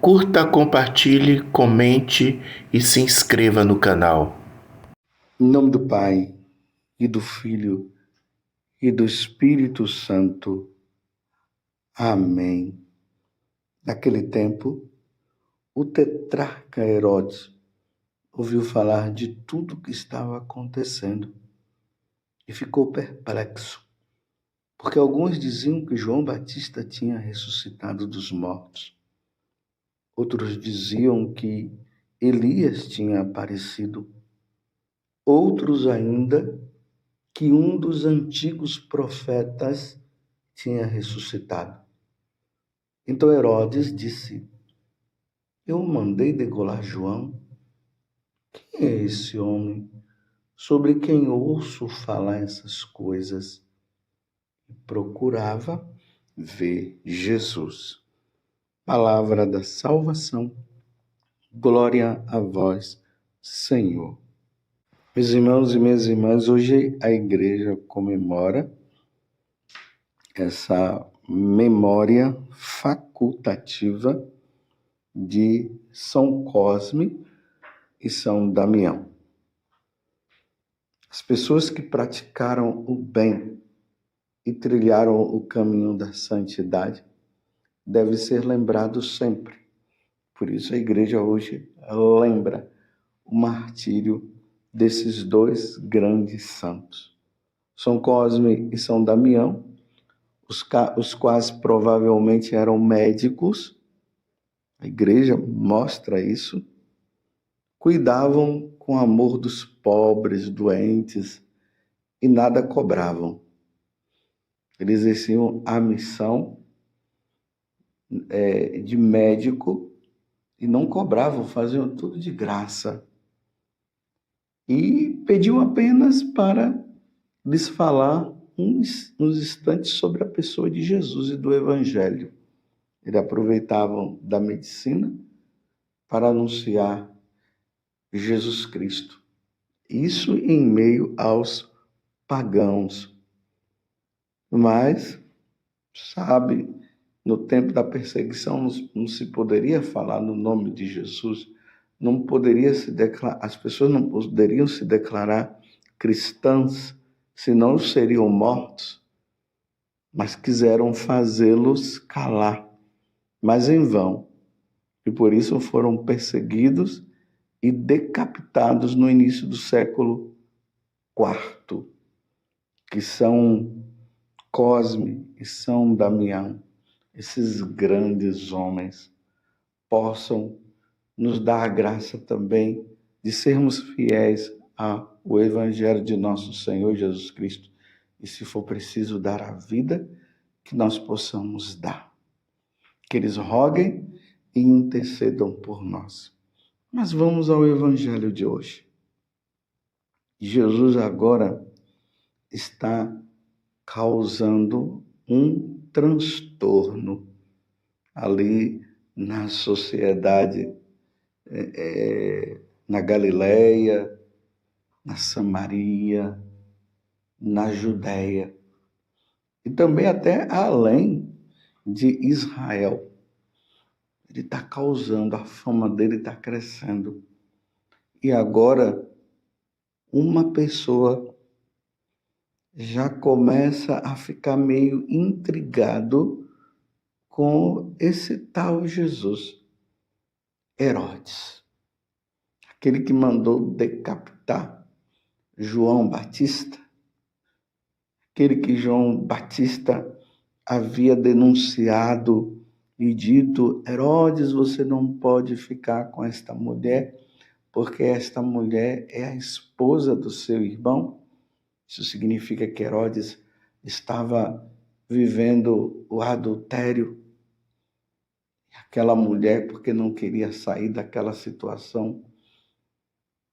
Curta, compartilhe, comente e se inscreva no canal. Em nome do Pai, e do Filho, e do Espírito Santo. Amém. Naquele tempo, o tetrarca Herodes ouviu falar de tudo o que estava acontecendo e ficou perplexo, porque alguns diziam que João Batista tinha ressuscitado dos mortos. Outros diziam que Elias tinha aparecido. Outros ainda que um dos antigos profetas tinha ressuscitado. Então Herodes disse: Eu mandei degolar João. Quem é esse homem sobre quem ouço falar essas coisas? Procurava ver Jesus. Palavra da salvação. Glória a vós, Senhor. Meus irmãos e minhas irmãs, hoje a igreja comemora essa memória facultativa de São Cosme e São Damião. As pessoas que praticaram o bem e trilharam o caminho da santidade devem ser lembrados sempre. Por isso a igreja hoje lembra o martírio desses dois grandes santos. São Cosme e São Damião, os quais provavelmente eram médicos, a igreja mostra isso, cuidavam com amor dos pobres, doentes, e nada cobravam. Eles exerciam a missão de médico e não cobravam, faziam tudo de graça. E pediam apenas para lhes falar uns instantes sobre a pessoa de Jesus e do Evangelho. Eles aproveitavam da medicina para anunciar Jesus Cristo. Isso em meio aos pagãos. Mas, sabe, no tempo da perseguição não se poderia falar no nome de Jesus, não poderia se declarar, as pessoas não poderiam se declarar cristãs, senão seriam mortos, mas quiseram fazê-los calar, mas em vão. E por isso foram perseguidos e decapitados no início do século IV, que São Cosme e São Damião, esses grandes homens, possam nos dar a graça também de sermos fiéis ao Evangelho de nosso Senhor Jesus Cristo. E se for preciso dar a vida, que nós possamos dar. Que eles roguem e intercedam por nós. Mas vamos ao Evangelho de hoje. Jesus agora está causando um transtorno ali na sociedade, na Galileia, na Samaria, na Judéia e também até além de Israel. Ele está causando, a fama dele está crescendo. E agora, uma pessoa já começa a ficar meio intrigado com esse tal Jesus. Herodes, aquele que mandou decapitar João Batista, aquele que João Batista havia denunciado e dito: Herodes, você não pode ficar com esta mulher, porque esta mulher é a esposa do seu irmão. Isso significa que Herodes estava vivendo o adultério. Aquela mulher, porque não queria sair daquela situação,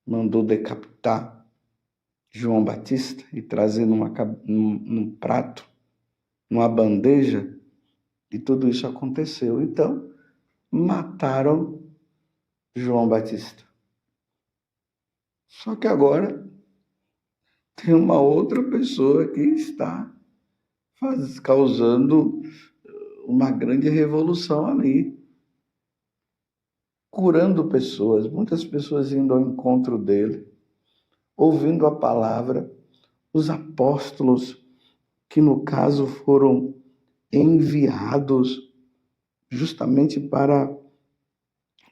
mandou decapitar João Batista e trazer num prato, numa bandeja, e tudo isso aconteceu. Então, mataram João Batista. Só que agora tem uma outra pessoa que está causando uma grande revolução ali. curando pessoas, muitas pessoas indo ao encontro dele, ouvindo a palavra, os apóstolos, que no caso foram enviados justamente para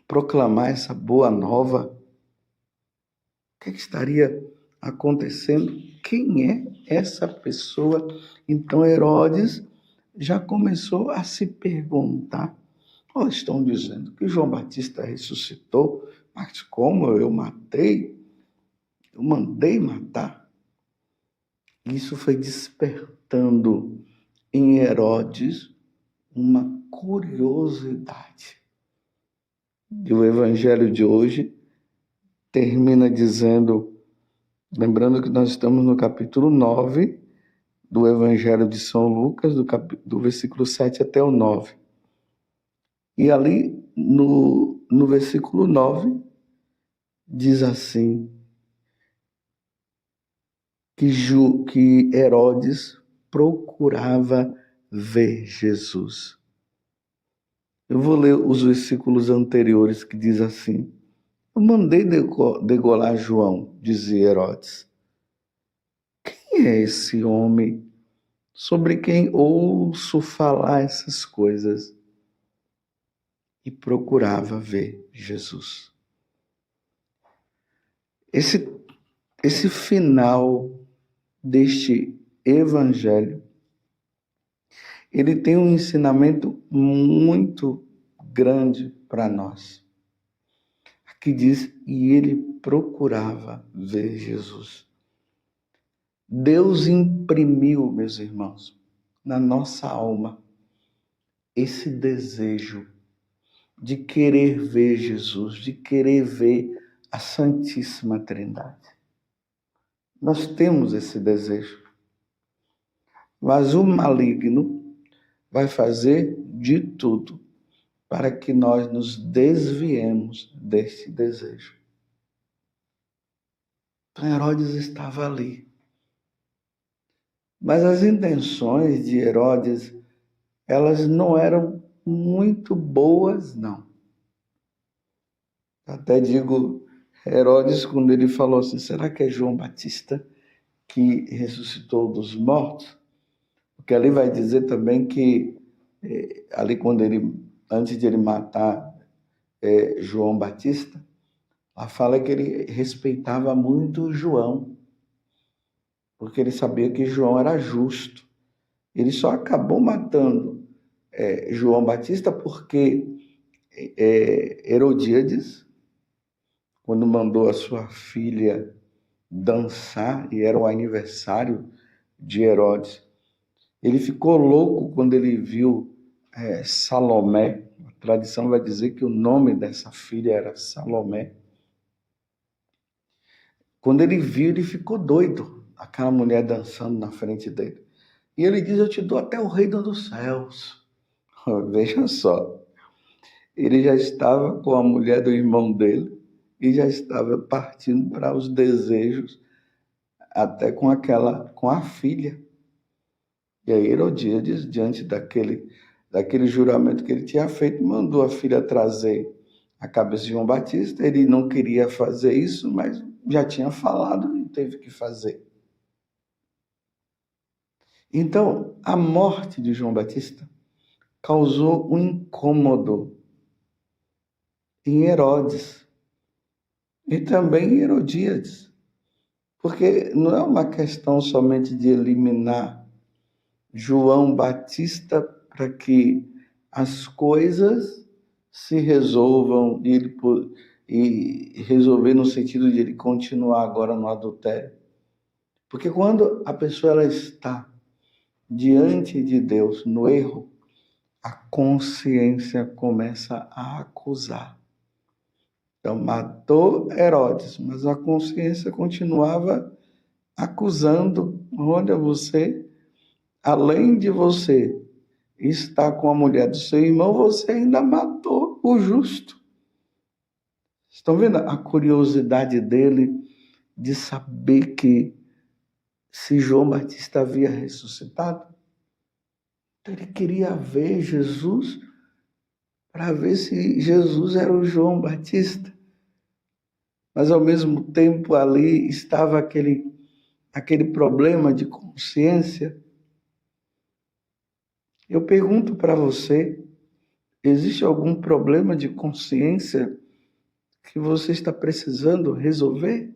proclamar essa boa nova. O que estaria acontecendo? Quem é essa pessoa? Então Herodes já começou a se perguntar. Oh, estão dizendo que João Batista ressuscitou, mas como eu mandei matar. Isso foi despertando em Herodes uma curiosidade. E o evangelho de hoje termina dizendo, lembrando que nós estamos no capítulo 9 do evangelho de São Lucas, do versículo 7 até o 9. E ali no versículo 9 diz assim, que Herodes procurava ver Jesus. Eu vou ler os versículos anteriores que diz assim, eu mandei degolar João, dizia Herodes. Quem é esse homem sobre quem ouço falar essas coisas? E procurava ver Jesus. Esse final deste evangelho, ele tem um ensinamento muito grande para nós. Aqui diz, e ele procurava ver Jesus. Deus imprimiu, meus irmãos, na nossa alma, esse desejo de querer ver Jesus, de querer ver a Santíssima Trindade. Nós temos esse desejo. Mas o maligno vai fazer de tudo para que nós nos desviemos deste desejo. Então Herodes estava ali. Mas as intenções de Herodes, elas não eram muito boas, não. Até digo, Herodes, quando ele falou assim, será que é João Batista que ressuscitou dos mortos? Porque ali vai dizer também que, ali quando antes de ele matar João Batista, a fala é que ele respeitava muito João, porque ele sabia que João era justo. Ele só acabou matando João Batista porque Herodíades, quando mandou a sua filha dançar, e era o aniversário de Herodes, ele ficou louco quando ele viu Salomé. A tradição vai dizer que o nome dessa filha era Salomé. Quando ele viu, ele ficou doido, aquela mulher dançando na frente dele. E ele diz, eu te dou até o reino dos céus. Veja só, ele já estava com a mulher do irmão dele e já estava partindo para os desejos, até com a filha. E aí Herodíades, diante daquele juramento que ele tinha feito, mandou a filha trazer a cabeça de João Batista. Ele não queria fazer isso, mas já tinha falado e teve que fazer. Então, a morte de João Batista causou um incômodo em Herodes e também em Herodíades, porque não é uma questão somente de eliminar João Batista para que as coisas se resolvam e resolver no sentido de ele continuar agora no adultério. Porque quando a pessoa ela está diante de Deus no erro, a consciência começa a acusar. Então, matou Herodes, mas a consciência continuava acusando. Olha, você, além de você estar com a mulher do seu irmão, você ainda matou o justo. Estão vendo a curiosidade dele de saber que se João Batista havia ressuscitado? Então, ele queria ver Jesus para ver se Jesus era o João Batista. Mas ao mesmo tempo ali estava aquele problema de consciência. Eu pergunto para você, existe algum problema de consciência que você está precisando resolver?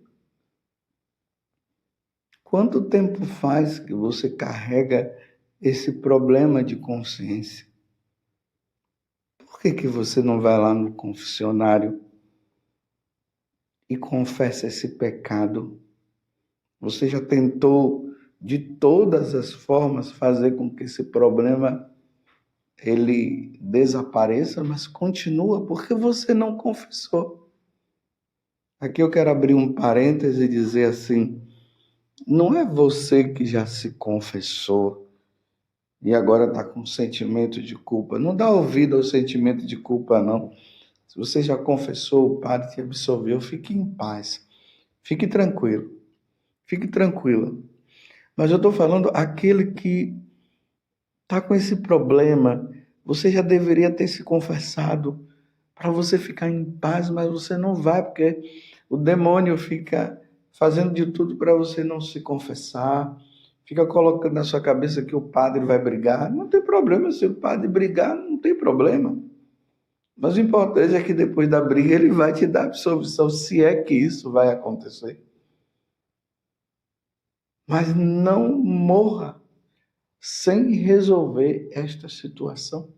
Quanto tempo faz que você carrega esse problema de consciência? Por que você não vai lá no confessionário e confessa esse pecado? Você já tentou de todas as formas fazer com que esse problema ele desapareça, mas continua porque você não confessou. Aqui eu quero abrir um parêntese e dizer assim, não é você que já se confessou e agora está com sentimento de culpa. Não dá ouvido ao sentimento de culpa, não. Se você já confessou, o Padre te absolveu, fique em paz. Fique tranquilo. Fique tranquila. Mas eu estou falando aquele que está com esse problema. Você já deveria ter se confessado para você ficar em paz, mas você não vai, porque o demônio fica fazendo de tudo para você não se confessar, fica colocando na sua cabeça que o padre vai brigar. Não tem problema, se o padre brigar, não tem problema. Mas o importante é que depois da briga ele vai te dar absolvição, se é que isso vai acontecer. Mas não morra sem resolver esta situação.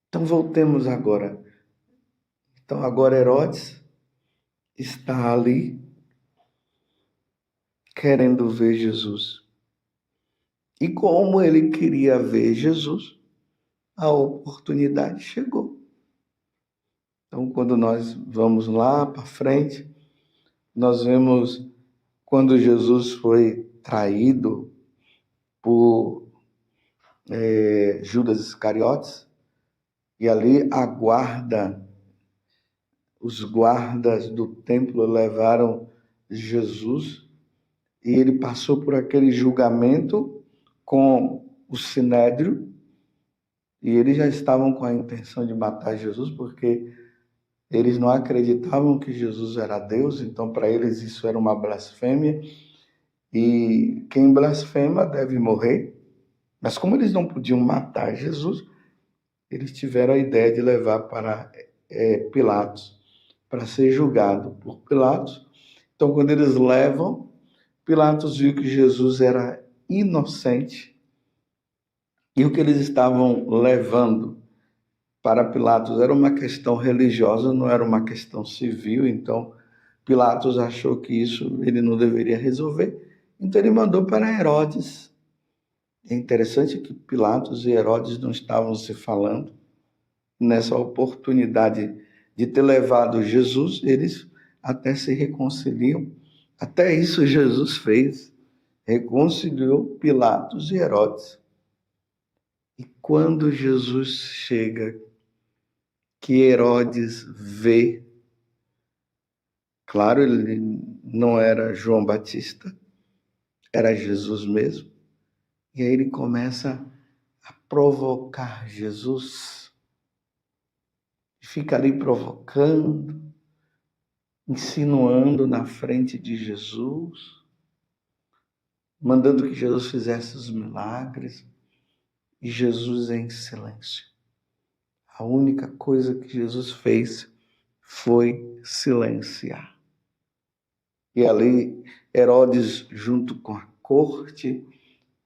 Então voltemos agora. Então agora Herodes está ali querendo ver Jesus. E como ele queria ver Jesus, a oportunidade chegou. Então quando nós vamos lá para frente, nós vemos quando Jesus foi traído por Judas Iscariotes, e ali os guardas do templo levaram Jesus e ele passou por aquele julgamento com o Sinédrio e eles já estavam com a intenção de matar Jesus porque eles não acreditavam que Jesus era Deus, então para eles isso era uma blasfêmia e quem blasfema deve morrer. Mas como eles não podiam matar Jesus, eles tiveram a ideia de levar para Pilatos, para ser julgado por Pilatos. Então, quando eles levam, Pilatos viu que Jesus era inocente e o que eles estavam levando para Pilatos era uma questão religiosa, não era uma questão civil. Então, Pilatos achou que isso ele não deveria resolver. Então, ele mandou para Herodes. É interessante que Pilatos e Herodes não estavam se falando. Nessa oportunidade de ter levado Jesus, eles até se reconciliam. Até isso Jesus fez. Reconciliou Pilatos e Herodes. E quando Jesus chega, que Herodes vê, claro, ele não era João Batista, era Jesus mesmo. E aí ele começa a provocar Jesus. Fica ali provocando, insinuando na frente de Jesus, mandando que Jesus fizesse os milagres. E Jesus em silêncio. A única coisa que Jesus fez foi silenciar. E ali Herodes, junto com a corte,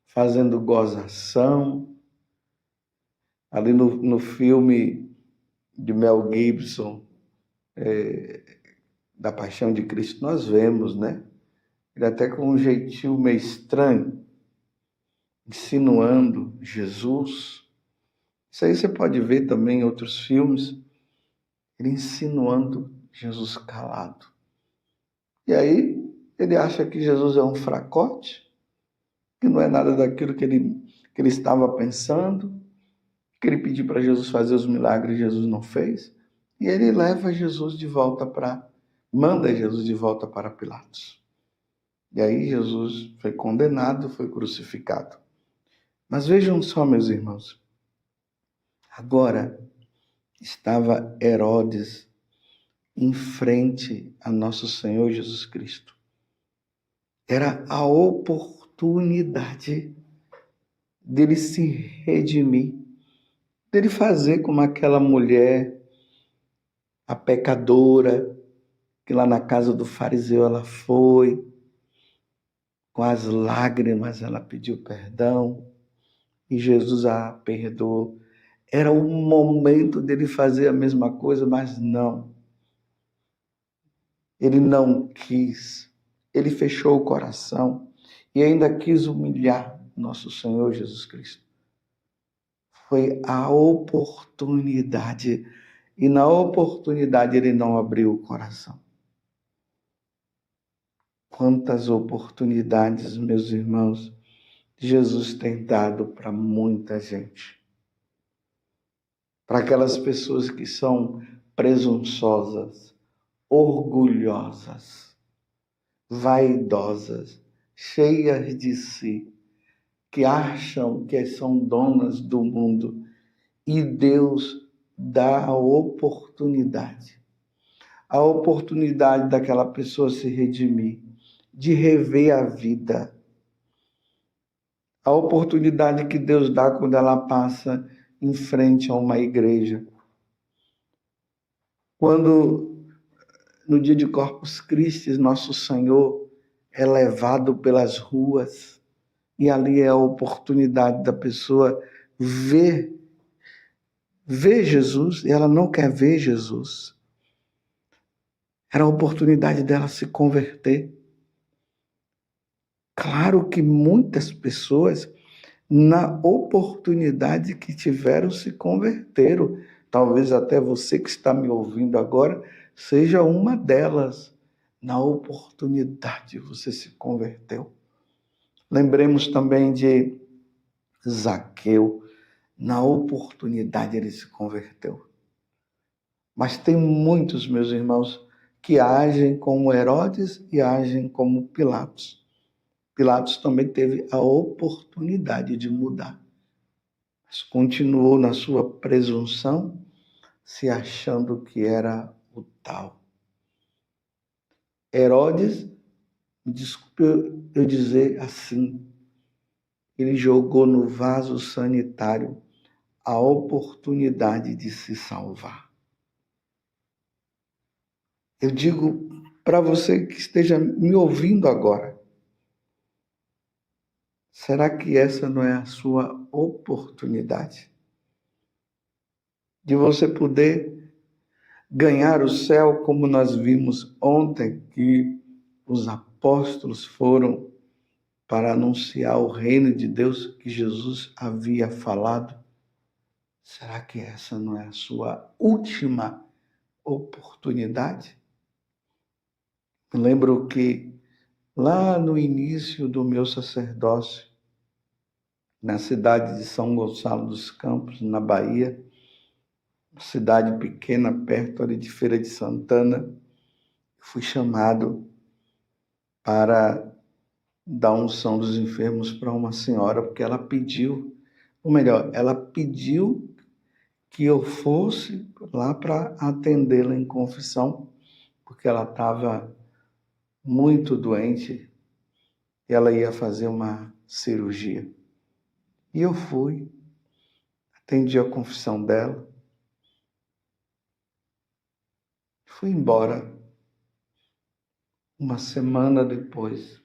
fazendo gozação. Ali no filme de Mel Gibson, da Paixão de Cristo, nós vemos, né? Ele até com um jeitinho meio estranho, insinuando Jesus. Isso aí você pode ver também em outros filmes, ele insinuando Jesus calado. E aí ele acha que Jesus é um fracote, que não é nada daquilo que ele estava pensando, que ele pediu para Jesus fazer os milagres, Jesus não fez. E ele leva Jesus de volta manda Jesus de volta para Pilatos. E aí Jesus foi condenado, foi crucificado. Mas vejam só, meus irmãos, Agora estava Herodes em frente a nosso Senhor Jesus Cristo. Era a oportunidade dele se redimir, dele fazer como aquela mulher, a pecadora, que lá na casa do fariseu ela foi, com as lágrimas ela pediu perdão e Jesus a perdoou. Era o momento dele fazer a mesma coisa, mas não. Ele não quis. Ele fechou o coração e ainda quis humilhar nosso Senhor Jesus Cristo. Foi a oportunidade. E na oportunidade ele não abriu o coração. Quantas oportunidades, meus irmãos, Jesus tem dado para muita gente. Para aquelas pessoas que são presunçosas, orgulhosas, vaidosas, cheias de si, que acham que são donas do mundo. E Deus dá a oportunidade daquela pessoa se redimir, de rever a vida. A oportunidade que Deus dá quando ela passa em frente a uma igreja. Quando, no dia de Corpus Christi, nosso Senhor é levado pelas ruas, e ali é a oportunidade da pessoa ver Jesus, e ela não quer ver Jesus. Era a oportunidade dela se converter. Claro que muitas pessoas, na oportunidade que tiveram, se converteram. Talvez até você que está me ouvindo agora seja uma delas. Na oportunidade você se converteu. Lembremos também de Zaqueu. Na oportunidade ele se converteu. Mas tem muitos, meus irmãos, que agem como Herodes e agem como Pilatos. Pilatos também teve a oportunidade de mudar, mas continuou na sua presunção, se achando que era o tal. Herodes, desculpe eu dizer assim, ele jogou no vaso sanitário a oportunidade de se salvar. Eu digo para você que esteja me ouvindo agora, será que essa não é a sua oportunidade? De você poder ganhar o céu, como nós vimos ontem, que os apóstolos foram para anunciar o reino de Deus que Jesus havia falado. Será que essa não é a sua última oportunidade? Me lembro que lá no início do meu sacerdócio, na cidade de São Gonçalo dos Campos, na Bahia, uma cidade pequena, perto ali de Feira de Santana, fui chamado para dar unção dos enfermos para uma senhora, porque ela pediu, ou melhor, ela pediu que eu fosse lá para atendê-la em confissão, porque ela estava muito doente e ela ia fazer uma cirurgia. E eu fui, atendi a confissão dela, fui embora. Uma semana depois,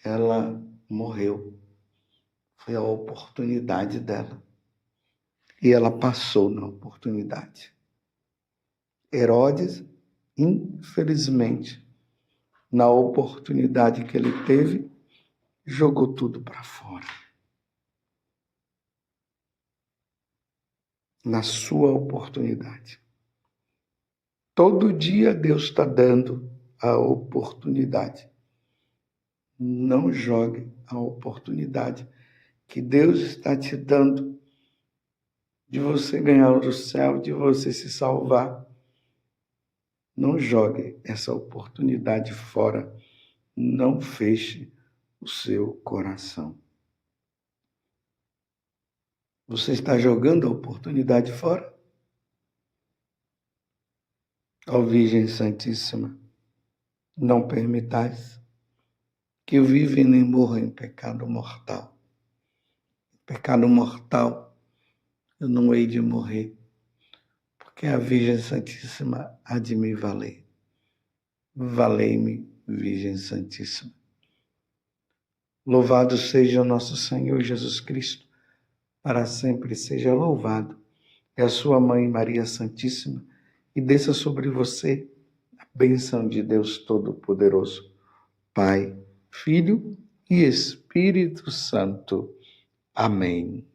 ela morreu. Foi a oportunidade dela. E ela passou na oportunidade. Herodes, infelizmente, na oportunidade que ele teve, jogou tudo para fora. Na sua oportunidade. Todo dia Deus está dando a oportunidade. Não jogue a oportunidade que Deus está te dando de você ganhar o céu, de você se salvar. Não jogue essa oportunidade fora. Não feche o seu coração. Você está jogando a oportunidade fora? Ó Virgem Santíssima, não permitais que eu viva e nem morra em pecado mortal. Pecado mortal, eu não hei de morrer, porque a Virgem Santíssima há de me valer. Valei-me, Virgem Santíssima. Louvado seja nosso Senhor Jesus Cristo, para sempre seja louvado. É a sua Mãe Maria Santíssima, e desça sobre você a bênção de Deus Todo-Poderoso, Pai, Filho e Espírito Santo. Amém.